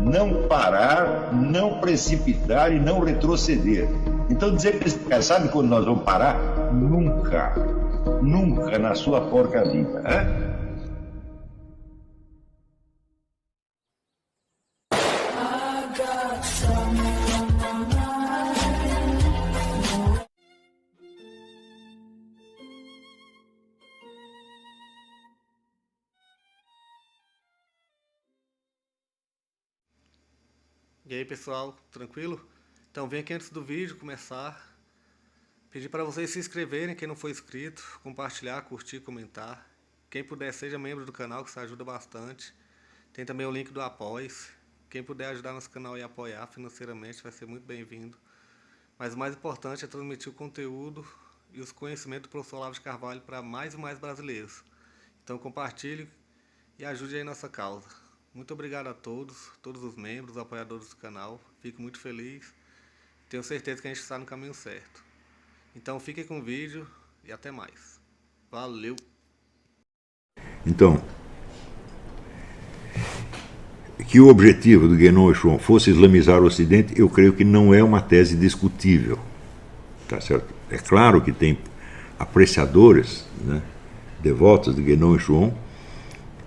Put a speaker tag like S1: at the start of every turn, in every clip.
S1: não parar, não precipitar e não retroceder. Então dizer para esse cara, sabe quando nós vamos parar? Nunca. Nunca na sua porca vida. Né?
S2: E aí pessoal, tranquilo? Então vem aqui antes do vídeo começar, pedir para vocês se inscreverem, quem não for inscrito, compartilhar, curtir, comentar. Quem puder seja membro do canal, que isso ajuda bastante. Tem também o link do Apoia-se. Quem puder ajudar nosso canal e apoiar financeiramente vai ser muito bem-vindo. Mas o mais importante é transmitir o conteúdo e os conhecimentos do professor Olavo de Carvalho para mais e mais brasileiros. Então compartilhe e ajude aí nossa causa. Muito obrigado a todos os membros, apoiadores do canal. Fico muito feliz. Tenho certeza que a gente está no caminho certo. Então fiquem com o vídeo e até mais. Valeu!
S3: Então, que o objetivo do Guénon e Chouon fosse islamizar o Ocidente, eu creio que não é uma tese discutível. Tá certo? É claro que tem apreciadores, né, devotos de Guénon e Chouon,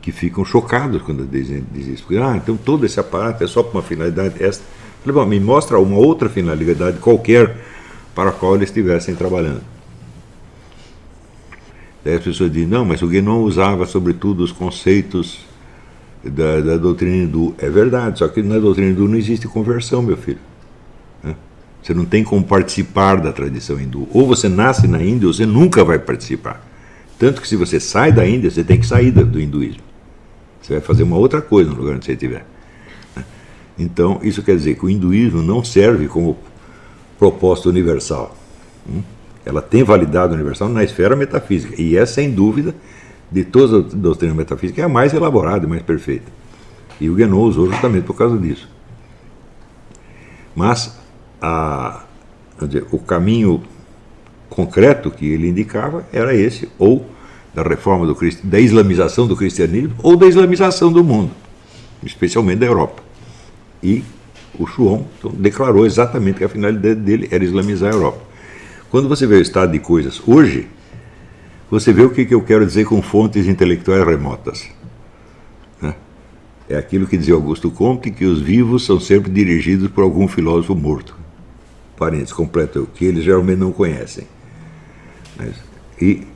S3: que ficam chocados quando dizem isso. Porque, então todo esse aparato é só para uma finalidade esta. Falei, bom, me mostra uma outra finalidade qualquer para a qual eles estivessem trabalhando. Daí as pessoas dizem, não, mas o Guénon usava sobretudo os conceitos da doutrina hindu. É verdade, só que na doutrina hindu não existe conversão, meu filho. Você não tem como participar da tradição hindu. Ou você nasce na Índia ou você nunca vai participar. Tanto que se você sai da Índia, você tem que sair do hinduísmo. Você vai fazer uma outra coisa no lugar onde você estiver. Então, isso quer dizer que o hinduísmo não serve como proposta universal. Ela tem validade universal na esfera metafísica. E é, sem dúvida, de todas as doutrinas metafísicas, é a mais elaborada e mais perfeita. E o Guénon usou justamente por causa disso. Mas o caminho concreto que ele indicava era esse, ou da reforma da islamização do cristianismo, ou da islamização do mundo, especialmente da Europa. E o Chouon então, declarou exatamente que a finalidade dele era islamizar a Europa. Quando você vê o estado de coisas hoje, você vê o que eu quero dizer com fontes intelectuais remotas. É aquilo que dizia Augusto Comte, que os vivos são sempre dirigidos por algum filósofo morto. Parênteses, completo, que eles geralmente não conhecem. E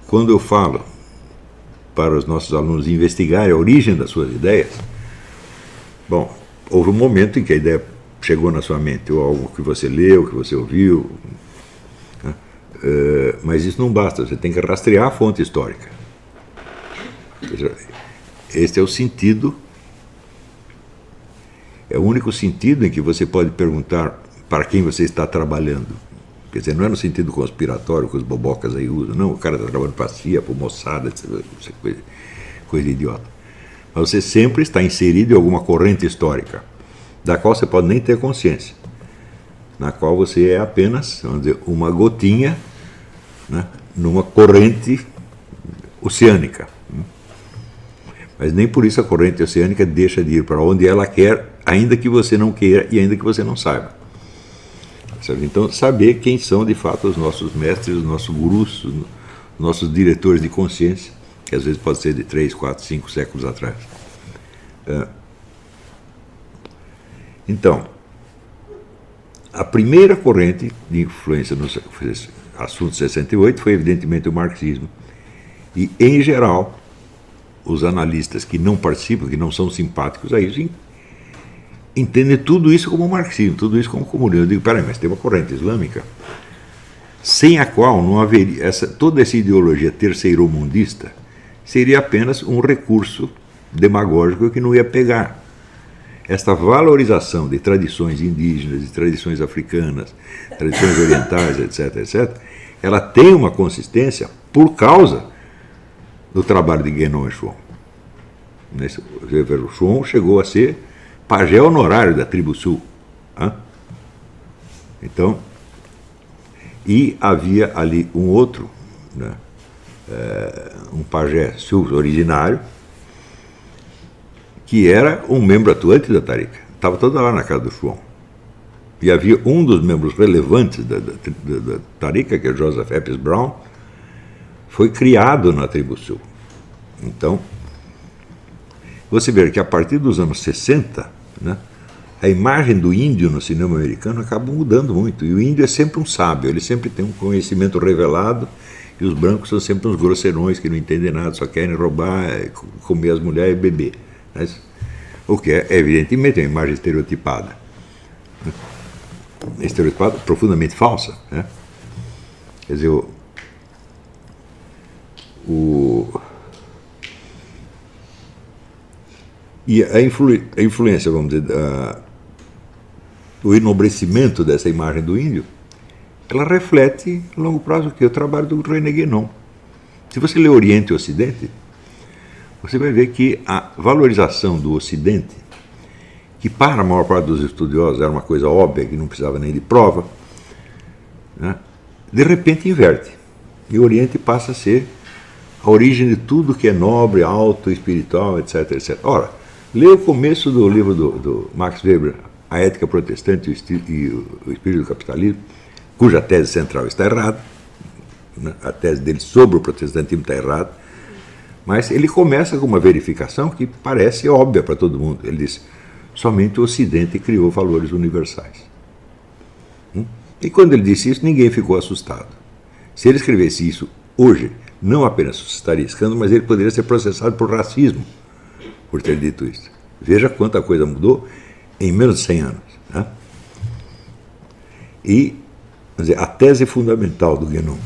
S3: quando eu falo para os nossos alunos investigarem a origem das suas ideias, bom, houve um momento em que a ideia chegou na sua mente, ou algo que você leu, que você ouviu, mas isso não basta, você tem que rastrear a fonte histórica. Este é o sentido, é o único sentido em que você pode perguntar para quem você está trabalhando. Quer dizer, não é no sentido conspiratório que os bobocas aí usam, não, o cara está trabalhando para a CIA, para o Mossad, coisa idiota. Mas você sempre está inserido em alguma corrente histórica, da qual você pode nem ter consciência, na qual você é apenas, vamos dizer, uma gotinha, né, numa corrente oceânica. Mas nem por isso a corrente oceânica deixa de ir para onde ela quer, ainda que você não queira e ainda que você não saiba. Então, saber quem são de fato os nossos mestres, os nossos gurus, os nossos diretores de consciência, que às vezes pode ser de 3, 4, 5 séculos atrás. Então, a primeira corrente de influência no assunto 68 foi evidentemente o marxismo. E, em geral, os analistas que não participam, que não são simpáticos a isso, entendem tudo isso como marxismo, tudo isso como comunismo. Eu digo, peraí, mas tem uma corrente islâmica sem a qual não haveria toda essa ideologia terceiromundista seria apenas um recurso demagógico que não ia pegar. Esta valorização de tradições indígenas, de tradições africanas, tradições orientais, etc., etc., ela tem uma consistência por causa do trabalho de Guénon e Chouon. O Chouon chegou a ser pajé honorário da tribo sul. Então, e havia ali um outro, né, um pajé sul originário, que era um membro atuante da Tariqa. Estava toda lá na casa do João. E havia um dos membros relevantes da Tariqa, que é Joseph Epes Brown, foi criado na Tribo Sul. Então, você vê que a partir dos anos 60, né, a imagem do índio no cinema americano acaba mudando muito. E o índio é sempre um sábio, ele sempre tem um conhecimento revelado, e os brancos são sempre uns grosseirões que não entendem nada, só querem roubar, comer as mulheres e beber. Mas, o que é, evidentemente, uma imagem estereotipada. Né? Estereotipada, profundamente falsa. Né? Quer dizer, e a influência, vamos dizer, o enobrecimento dessa imagem do índio, ela reflete a longo prazo o trabalho do René Guénon. Se você lê Oriente e Ocidente, você vai ver que a valorização do Ocidente, que para a maior parte dos estudiosos era uma coisa óbvia, que não precisava nem de prova, né, de repente inverte. E o Oriente passa a ser a origem de tudo que é nobre, alto, espiritual, etc, etc. Ora, lê o começo do livro do Max Weber, A Ética Protestante e o Espírito do Capitalismo, cuja tese central está errada, né? A tese dele sobre o protestantismo está errada, mas ele começa com uma verificação que parece óbvia para todo mundo. Ele diz, somente o Ocidente criou valores universais. E quando ele disse isso, ninguém ficou assustado. Se ele escrevesse isso hoje, não apenas suscitaria escândalo, mas ele poderia ser processado por racismo, por ter dito isso. Veja quanta coisa mudou em menos de 100 anos. Né? E, quer dizer, a tese fundamental do Guénon,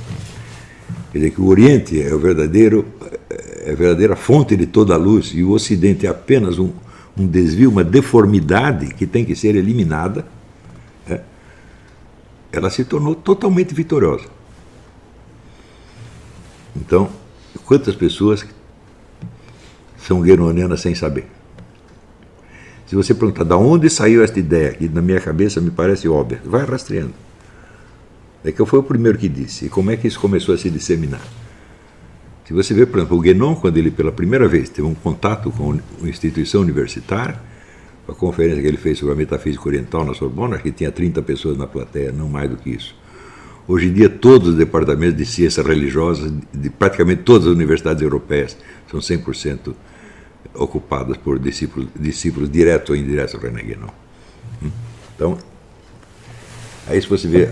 S3: quer dizer, que o Oriente é a verdadeira fonte de toda a luz e o Ocidente é apenas um desvio, uma deformidade que tem que ser eliminada, né? Ela se tornou totalmente vitoriosa. Então, quantas pessoas são guénonianas sem saber? Se você perguntar de onde saiu esta ideia, que na minha cabeça me parece óbvia, vai rastreando. É que eu fui o primeiro que disse. E como é que isso começou a se disseminar? Se você vê, por exemplo, o Guénon, quando ele pela primeira vez teve um contato com uma instituição universitária, a conferência que ele fez sobre a metafísica oriental na Sorbonne, que tinha 30 pessoas na plateia, não mais do que isso. Hoje em dia, todos os departamentos de ciências religiosas, de praticamente todas as universidades europeias, são 100% ocupadas por discípulos diretos ou indiretos do René Guénon. Então, aí se você vê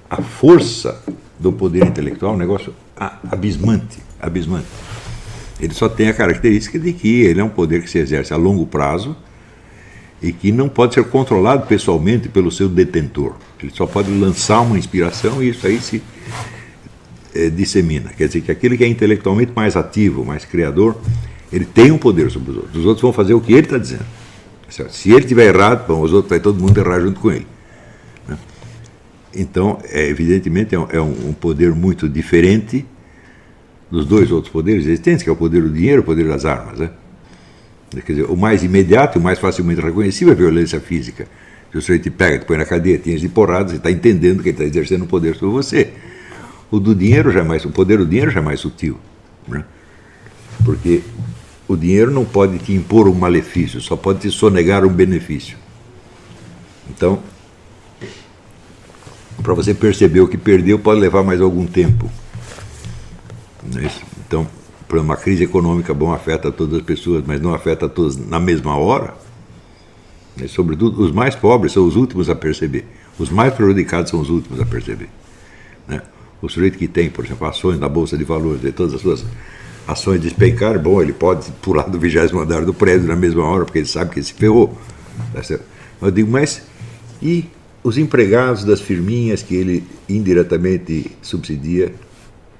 S3: a força do poder intelectual, um negócio abismante. Ele só tem a característica de que ele é um poder que se exerce a longo prazo e que não pode ser controlado pessoalmente pelo seu detentor. Ele só pode lançar uma inspiração e isso aí se dissemina. Quer dizer que aquele que é intelectualmente mais ativo, mais criador, ele tem um poder sobre os outros. Os outros vão fazer o que ele está dizendo. Se ele estiver errado, bom, os outros vai todo mundo errar junto com ele. Então, evidentemente, é um poder muito diferente dos dois outros poderes existentes, que é o poder do dinheiro e o poder das armas. Né? Quer dizer, o mais imediato e o mais facilmente reconhecível é a violência física. Se o sujeito te pega, te põe na cadeia, te enche de porrada, você está entendendo que ele está exercendo poder sobre você. O poder do dinheiro já é mais sutil. Né? Porque o dinheiro não pode te impor um malefício, só pode te sonegar um benefício. Então, para você perceber o que perdeu, pode levar mais algum tempo. Então, por uma crise econômica, bom, afeta todas as pessoas, mas não afeta todas na mesma hora. E, sobretudo, os mais pobres são os últimos a perceber. Os mais prejudicados são os últimos a perceber. Né? O sujeito que tem, por exemplo, ações na Bolsa de Valores, e todas as suas ações despencar, bom, ele pode pular do 20º andar do prédio na mesma hora, porque ele sabe que ele se ferrou. Tá certo? Eu digo, mas e os empregados das firminhas que ele indiretamente subsidia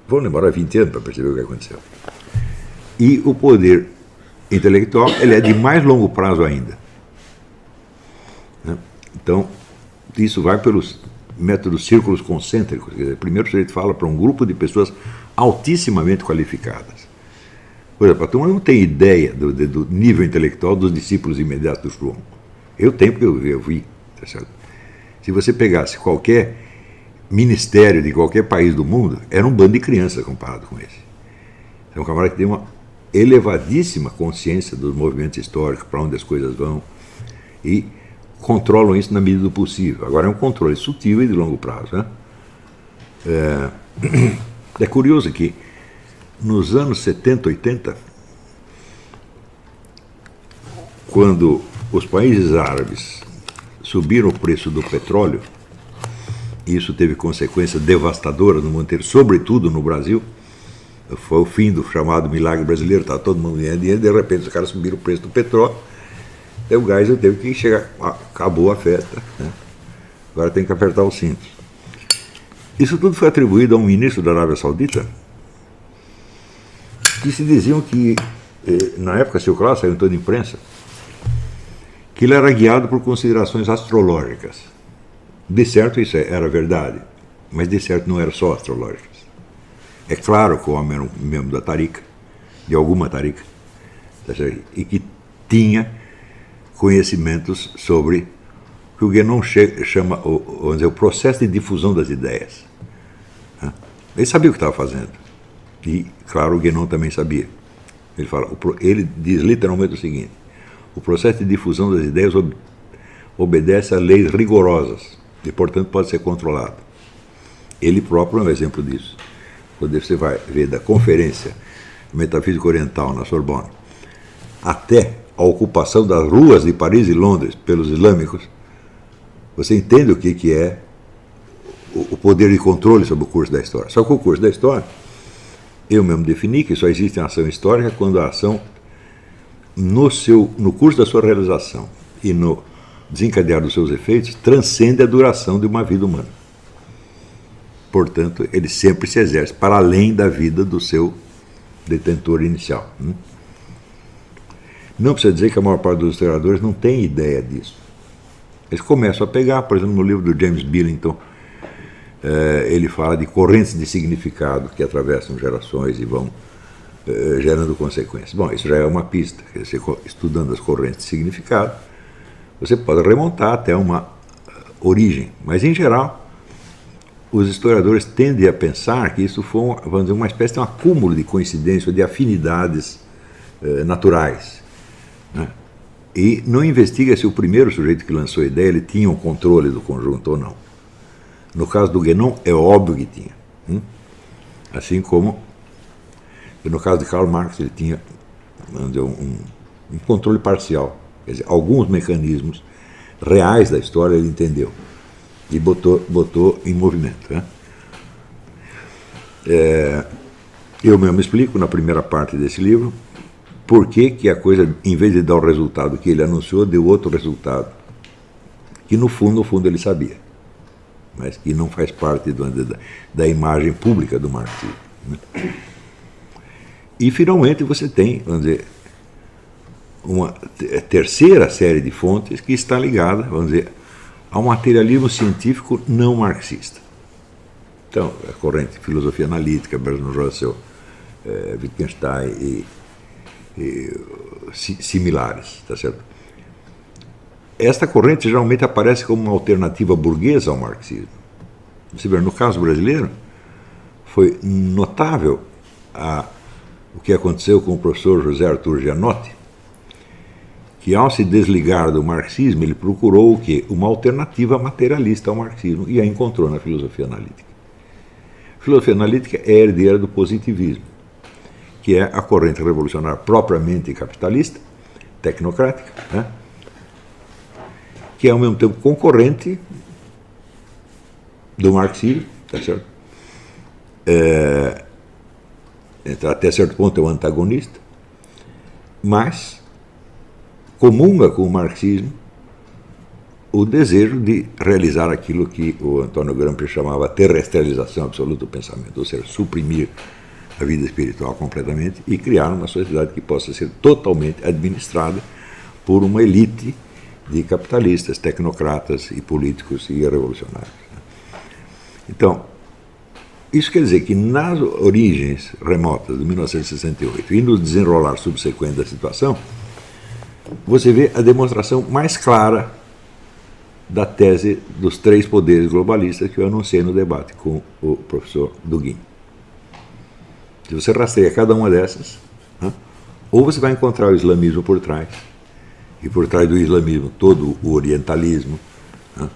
S3: vão demorar 20 anos para perceber o que aconteceu. E o poder intelectual ele é de mais longo prazo ainda. Né? Então, isso vai pelos métodos círculos concêntricos. Quer dizer, primeiro o sujeito fala para um grupo de pessoas altissimamente qualificadas. Por exemplo, a turma não tem ideia do nível intelectual dos discípulos imediatos do João. Eu tenho, porque eu vi. Tá certo? Se você pegasse qualquer ministério de qualquer país do mundo, era um bando de crianças comparado com esse. É um camarada que tem elevadíssima consciência dos movimentos históricos, para onde as coisas vão, e controlam isso na medida do possível. Agora é um controle sutil e de longo prazo, né? É curioso que nos anos 70, 80, quando os países árabes subiram o preço do petróleo, e isso teve consequências devastadoras no mundo inteiro, sobretudo no Brasil, foi o fim do chamado milagre brasileiro, estava todo mundo ganhando dinheiro, de repente os caras subiram o preço do petróleo, e o Geisel teve que chegar, acabou a festa, né? Agora tem que apertar os cintos. Isso tudo foi atribuído a um ministro da Arábia Saudita, que se diziam que, na época circulava, saiu em toda a imprensa, que ele era guiado por considerações astrológicas. De certo isso era verdade, mas de certo não era só astrológicas. É claro que o homem era um membro da Tariqa, de alguma Tariqa, e que tinha conhecimentos sobre o que o Guénon chama vamos dizer, o processo de difusão das ideias. Ele sabia o que estava fazendo. E, claro, o Guénon também sabia. Ele diz literalmente o seguinte: o processo de difusão das ideias obedece a leis rigorosas e, portanto, pode ser controlado. Ele próprio é um exemplo disso. Quando você vai ver da Conferência Metafísica Oriental na Sorbonne até a ocupação das ruas de Paris e Londres pelos islâmicos, você entende o que é o poder de controle sobre o curso da história. Só que o curso da história, eu mesmo defini que só existe uma ação histórica quando a ação, no curso da sua realização e no desencadear dos seus efeitos, transcende a duração de uma vida humana. Portanto, ele sempre se exerce para além da vida do seu detentor inicial. Não precisa dizer que a maior parte dos historiadores não tem ideia disso. Eles começam a pegar, por exemplo, no livro do James Billington, ele fala de correntes de significado que atravessam gerações e vão gerando consequências. Bom, isso já é uma pista. Você, estudando as correntes de significado, você pode remontar até uma origem, mas, em geral, os historiadores tendem a pensar que isso foi, vamos dizer, uma espécie de um acúmulo de coincidências, de afinidades naturais, né? E não investiga se o primeiro sujeito que lançou a ideia ele tinha um controle do conjunto ou não. No caso do Guénon, é óbvio que tinha. Assim como, no caso de Karl Marx, ele tinha, vamos dizer, um controle parcial. Quer dizer, alguns mecanismos reais da história ele entendeu e botou em movimento, né? Eu mesmo explico na primeira parte desse livro por que a coisa, em vez de dar o resultado que ele anunciou, deu outro resultado, que no fundo ele sabia, mas que não faz parte da imagem pública do marxismo, né? E, finalmente, você tem, vamos dizer, uma terceira série de fontes que está ligada, vamos dizer, ao materialismo científico não marxista. Então, a corrente de filosofia analítica, Bertrand Russell, Wittgenstein e similares, tá certo? Esta corrente geralmente aparece como uma alternativa burguesa ao marxismo. Você vê, no caso brasileiro, foi notável o que aconteceu com o professor José Arthur Gianotti, que, ao se desligar do marxismo, ele procurou o quê? Uma alternativa materialista ao marxismo, e a encontrou na filosofia analítica. A filosofia analítica é herdeira do positivismo, que é a corrente revolucionária propriamente capitalista, tecnocrática, né? Que é ao mesmo tempo concorrente do marxismo, tá certo? Até certo ponto é um antagonista, mas comunga com o marxismo o desejo de realizar aquilo que o Antônio Gramsci chamava terrestrialização absoluta do pensamento, ou seja, suprimir a vida espiritual completamente e criar uma sociedade que possa ser totalmente administrada por uma elite de capitalistas, tecnocratas e políticos e revolucionários. Então, isso quer dizer que nas origens remotas de 1968 e no desenrolar subsequente da situação, você vê a demonstração mais clara da tese dos três poderes globalistas que eu anunciei no debate com o professor Dugin. Se você rastreia cada uma dessas, né, ou você vai encontrar o islamismo por trás, e por trás do islamismo todo o orientalismo, né?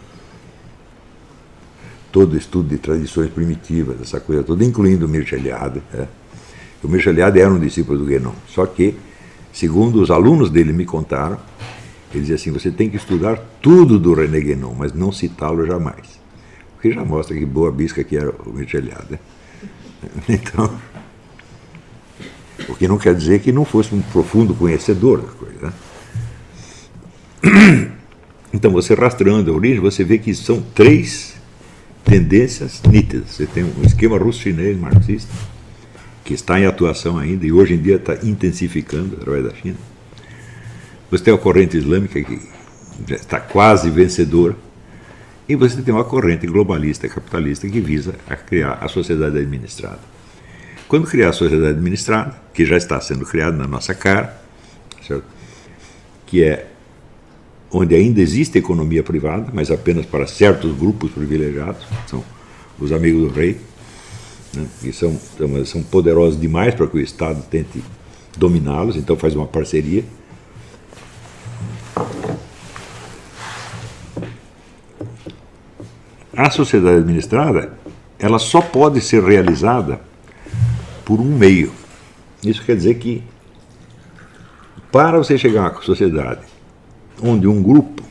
S3: Todo o estudo de tradições primitivas, essa coisa toda, incluindo o Mircea Eliade. Né? O Mircea Eliade era um discípulo do Guénon, só que, segundo os alunos dele me contaram, ele dizia assim, você tem que estudar tudo do René Guénon, mas não citá-lo jamais. O que já mostra que boa bisca que era o Mircea Eliade. Né? Então, o que não quer dizer que não fosse um profundo conhecedor da coisa. Né? Então, você rastreando a origem, você vê que são 3 tendências nítidas. Você tem um esquema russo-chinês marxista, que está em atuação ainda e hoje em dia está intensificando através da China. Você tem a corrente islâmica que já está quase vencedora, e você tem uma corrente globalista capitalista que visa a criar a sociedade administrada. Quando criar a sociedade administrada, que já está sendo criada na nossa cara, certo? Que é onde ainda existe economia privada, mas apenas para certos grupos privilegiados, são os amigos do rei, né? Que são poderosos demais para que o Estado tente dominá-los, então faz uma parceria. A sociedade administrada, ela só pode ser realizada por um meio. Isso quer dizer que, para você chegar a uma sociedade onde um grupo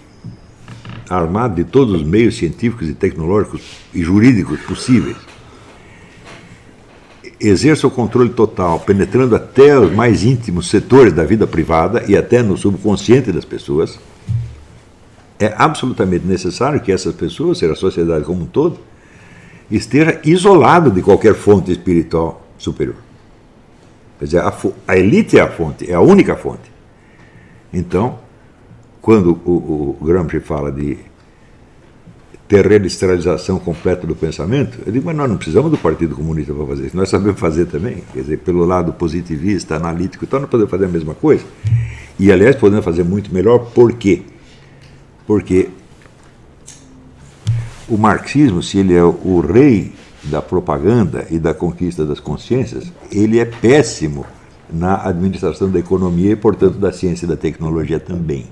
S3: armado de todos os meios científicos e tecnológicos e jurídicos possíveis exerça o controle total, penetrando até os mais íntimos setores da vida privada e até no subconsciente das pessoas, é absolutamente necessário que essas pessoas, seja a sociedade como um todo, esteja isolado de qualquer fonte espiritual superior. Quer dizer, a elite é a fonte, é a única fonte. Então, quando o Gramsci fala de terrestrialização completa do pensamento, eu digo, mas nós não precisamos do Partido Comunista para fazer isso, nós sabemos fazer também, quer dizer, pelo lado positivista, analítico, então nós podemos fazer a mesma coisa. E, aliás, podemos fazer muito melhor, por quê? Porque o marxismo, se ele é o rei da propaganda e da conquista das consciências, ele é péssimo na administração da economia e, portanto, da ciência e da tecnologia também.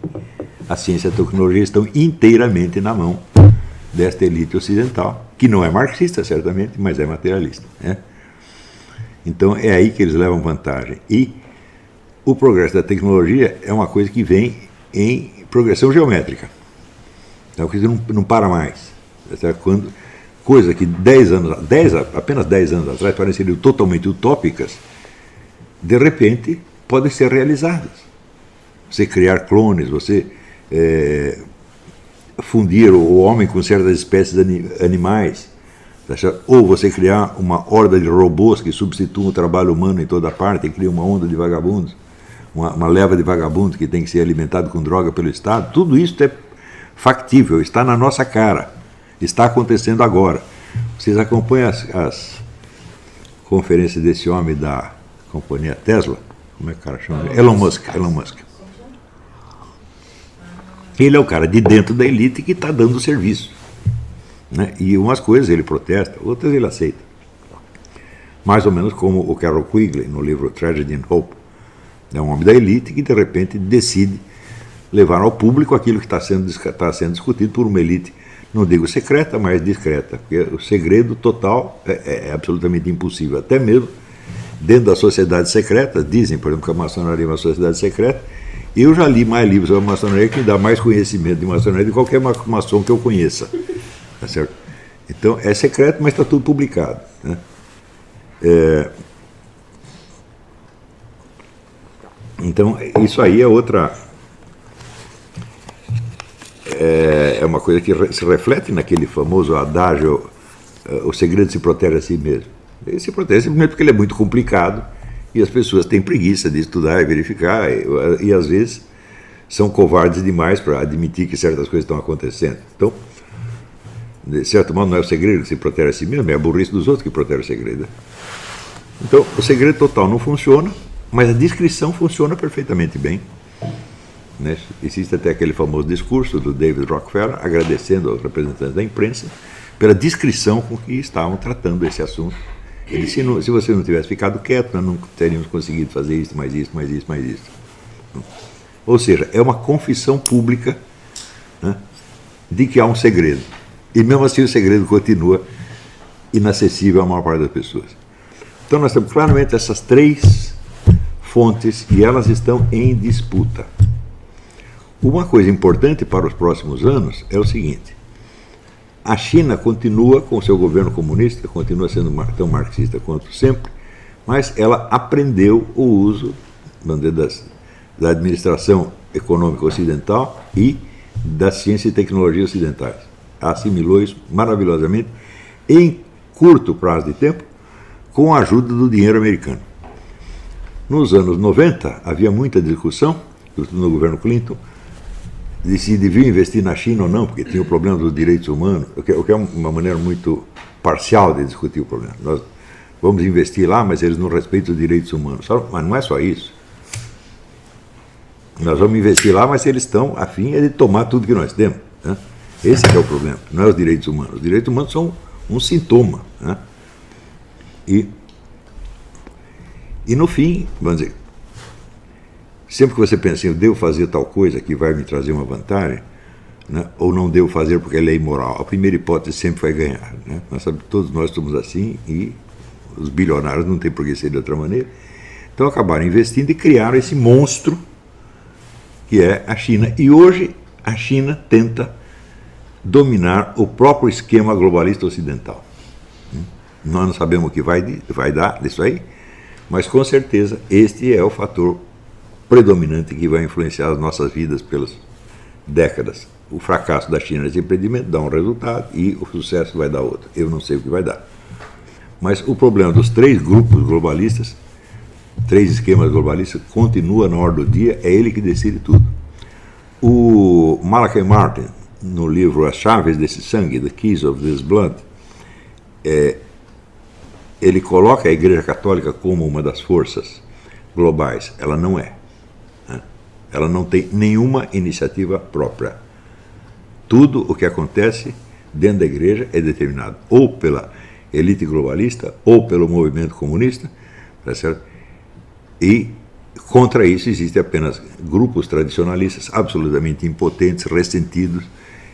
S3: A ciência e a tecnologia estão inteiramente na mão desta elite ocidental, que não é marxista, certamente, mas é materialista. Né? Então, é aí que eles levam vantagem. E o progresso da tecnologia é uma coisa que vem em progressão geométrica. É uma coisa que não para mais. Quando, coisa que apenas 10 anos atrás pareceriam totalmente utópicas, de repente podem ser realizadas. Você criar clones, você fundir o homem com certas espécies animais, ou você criar uma horda de robôs que substituam o trabalho humano em toda parte e cria uma onda de vagabundos, uma leva de vagabundos que tem que ser alimentado com droga pelo Estado. Tudo isso é factível, está na nossa cara, está acontecendo agora. Vocês acompanham as conferências desse homem da companhia Tesla? Como é que o cara chama? Elon Musk. Ele é o cara de dentro da elite que está dando serviço. Né? E umas coisas ele protesta, outras ele aceita. Mais ou menos como o Carroll Quigley, no livro Tragedy and Hope. É um homem da elite que, de repente, decide levar ao público aquilo que está sendo discutido por uma elite, não digo secreta, mas discreta. Porque o segredo total é absolutamente impossível. Até mesmo dentro das sociedades secretas, dizem, por exemplo, que a maçonaria é uma sociedade secreta. Eu já li mais livros sobre a maçonaria que me dá mais conhecimento de maçonaria de qualquer maçom que eu conheça. Tá certo? Então, é secreto, mas está tudo publicado. Né? Então, isso aí é outra... É uma coisa que se reflete naquele famoso adágio, o segredo se protege a si mesmo. Ele se protege simplesmente porque ele é muito complicado e as pessoas têm preguiça de estudar e verificar e às vezes são covardes demais para admitir que certas coisas estão acontecendo. Então, de certo modo, não é o segredo que se protege a si mesmo, é a burrice dos outros que protege o segredo. Então, o segredo total não funciona, mas a descrição funciona perfeitamente bem. Né? Existe até aquele famoso discurso do David Rockefeller agradecendo aos representantes da imprensa pela descrição com que estavam tratando esse assunto Ele disse, se você não tivesse ficado quieto, nós não teríamos conseguido fazer isso, mais isso, mais isso, mais isso. Ou seja, é uma confissão pública, né, de que há um segredo. E mesmo assim o segredo continua inacessível à maior parte das pessoas. Então nós temos claramente essas três fontes e elas estão em disputa. Uma coisa importante para os próximos anos é o seguinte: a China continua com o seu governo comunista, continua sendo tão marxista quanto sempre, mas ela aprendeu o uso, vamos dizer, da administração econômica ocidental e da ciência e tecnologia ocidentais. Assimilou isso maravilhosamente em curto prazo de tempo, com a ajuda do dinheiro americano. Nos anos 90, havia muita discussão, no governo Clinton, de se devia investir na China ou não, porque tinha o problema dos direitos humanos, o que é uma maneira muito parcial de discutir o problema. Nós vamos investir lá, mas eles não respeitam os direitos humanos. Mas não é só isso. Nós vamos investir lá, mas eles estão a fim de tomar tudo que nós temos. Né? Esse é o problema, não é os direitos humanos. Os direitos humanos são um sintoma. Né? E no fim, vamos dizer, sempre que você pensa, eu devo fazer tal coisa que vai me trazer uma vantagem, né, ou não devo fazer porque é lei moral, a primeira hipótese sempre vai ganhar. Né? Todos nós somos assim e os bilionários não têm por que ser de outra maneira. Então acabaram investindo e criaram esse monstro que é a China. E hoje a China tenta dominar o próprio esquema globalista ocidental. Nós não sabemos o que vai dar disso aí, mas com certeza este é o fator predominante que vai influenciar as nossas vidas pelas décadas. O fracasso da China nesse empreendimento dá um resultado e o sucesso vai dar outro. Eu não sei o que vai dar. Mas o problema dos três grupos globalistas, três esquemas globalistas, continua na ordem do dia, é ele que decide tudo. O Malachi Martin, no livro As Chaves desse Sangue, The Keys of This Blood, ele coloca a Igreja Católica como uma das forças globais. Ela não é. Ela não tem nenhuma iniciativa própria. Tudo o que acontece dentro da igreja é determinado ou pela elite globalista ou pelo movimento comunista, tá certo? E contra isso existem apenas grupos tradicionalistas absolutamente impotentes, ressentidos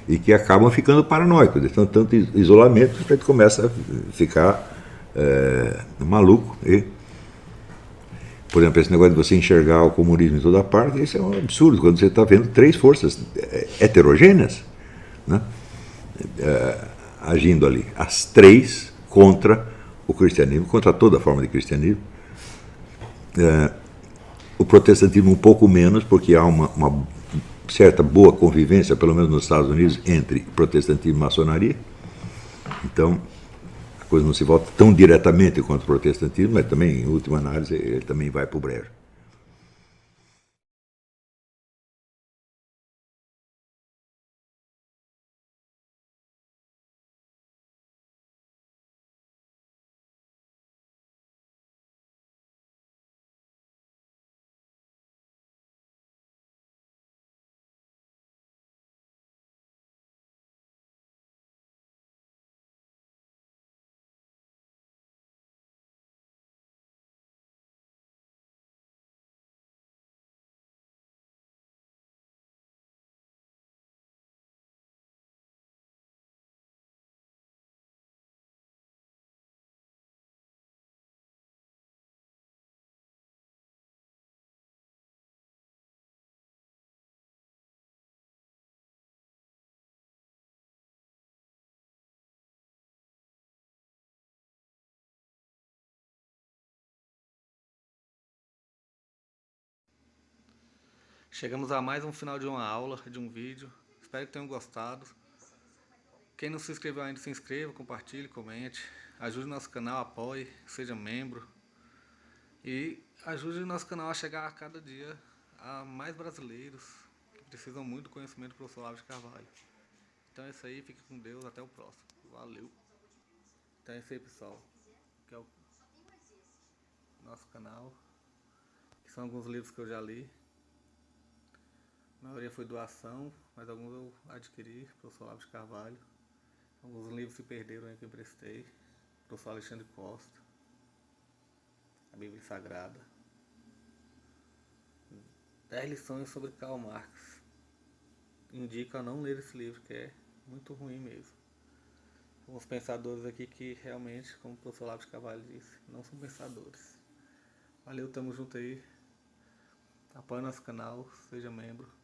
S3: e que acabam ficando paranoicos. Então, tanto isolamento que a gente começa a ficar maluco. Por exemplo, esse negócio de você enxergar o comunismo em toda parte, isso é um absurdo, quando você está vendo três forças heterogêneas, né, agindo ali, as três contra o cristianismo, contra toda forma de cristianismo. O protestantismo um pouco menos, porque há uma certa boa convivência, pelo menos nos Estados Unidos, entre protestantismo e maçonaria. Então, a coisa não se volta tão diretamente contra o protestantismo, mas também, em última análise, ele também vai para o brejo.
S2: Chegamos a mais um final de uma aula, de um vídeo. Espero que tenham gostado. Quem não se inscreveu ainda, se inscreva, compartilhe, comente. Ajude o nosso canal, apoie, seja membro. E ajude o nosso canal a chegar a cada dia a mais brasileiros que precisam muito do conhecimento do professor Olavo de Carvalho. Então é isso aí, fique com Deus, até o próximo. Valeu. Então é isso aí, pessoal. Que é o nosso canal. Que são alguns livros que eu já li. A maioria foi doação, mas alguns eu adquiri, professor Olavo de Carvalho. Alguns livros se perderam aí que eu emprestei, professor Alexandre Costa. a Bíblia Sagrada. 10 lições sobre Karl Marx. Indico a não ler esse livro, que é muito ruim mesmo. São os pensadores aqui que realmente, como o professor Olavo de Carvalho disse, não são pensadores. Valeu, tamo junto aí. Apoie nosso canal, seja membro.